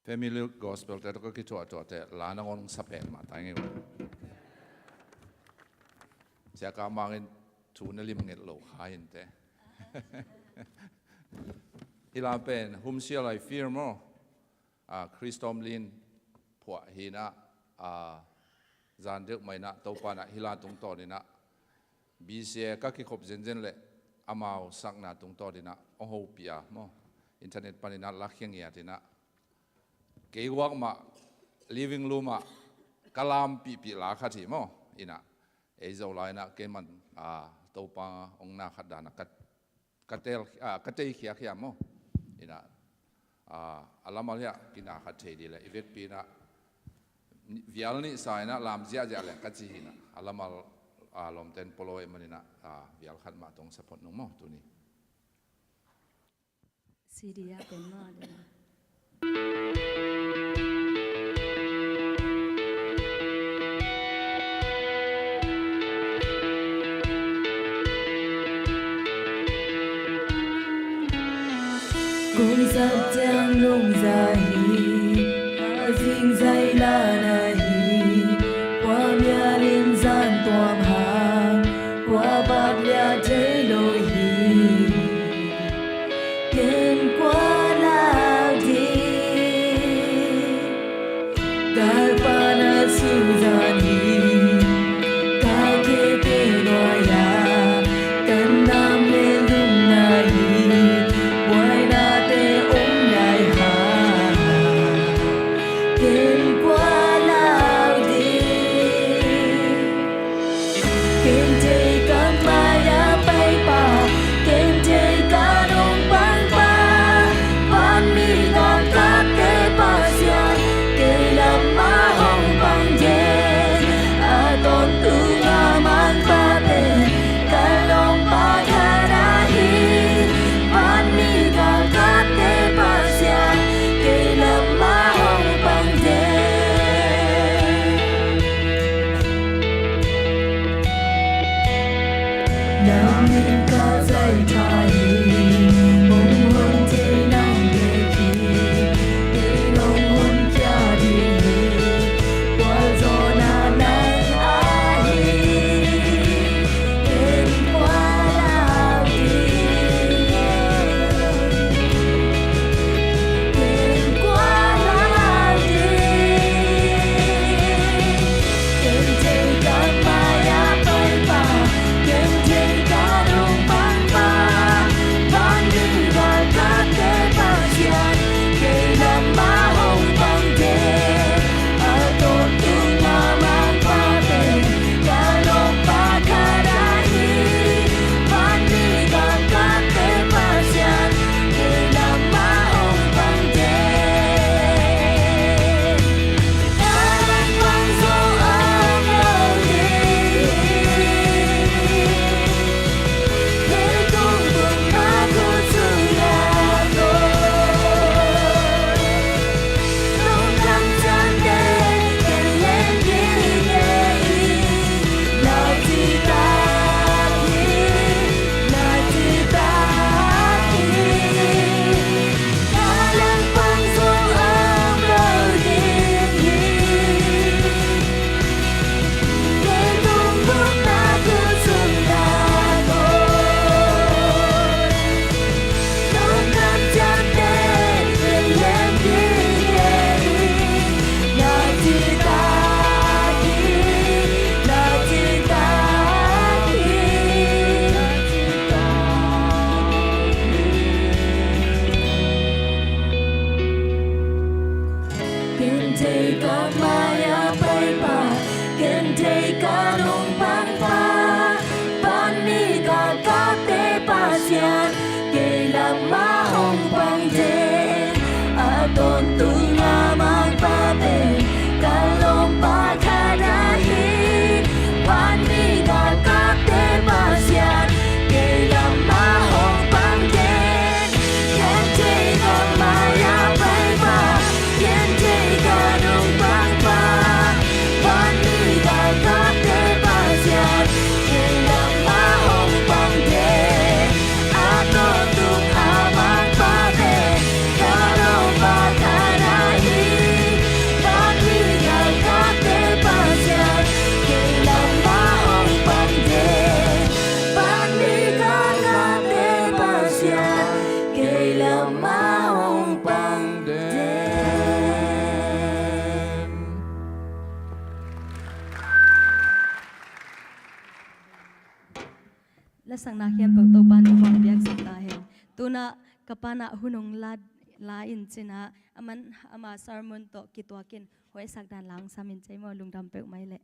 family gospel te ko ki to te la na ngong sapen ma ta ngi sia ka mangin tu na lim ngel lo hain te ila pen hum sia lai fear mo Christom lin phwa hina zan dek mai na to pa na hila tung to ni na bi se ka ki khop zen zen le amao sak na tung to di na o ho pia mo internet pa ni na la khiang ya ti na ke wak ma living room ma kalam pi la kha thi mo ina e zo lai na ke man to pa ong na khat da na katel katei khia khia mo ina alamal ya kina khat thei di le evek pi na vial ni sai na lam zia zia le ka chi na alamal lom ten poloi manina vial khat ma tong support no mo tu ni siria pen ma de cùng dập trang nung ra hi dinh dây la na hi qua mía liên gian toam hàng qua bát lia thế lôi hi kiên qua lao đi gal pa na su gian hi ca ke te loa ya kan nam le lum na hi wai na te om lai ha kiên qua lao đi kiên te ka maya pai pa kiên te ka dong pan pa pan mi con ka te pa sia ke lam ma hong pang je a ton tu nga man pa te ka long pa tha na hi pan mi con ka te pa sia ke lam ma hong pang je nam min ka zai thai mong hon te nang de ki te long hon kya di qua zo na nang a hi ken qua lao di ken qua lao di ken te ka maya pai pa ken te ka dong pan pa pa la sang na hiam pe to pan bang biak sakta hen tuna kapana hunong la in china aman ama sermon to kitwakin hoi sakdan lang samin chemo lungdam pe mai le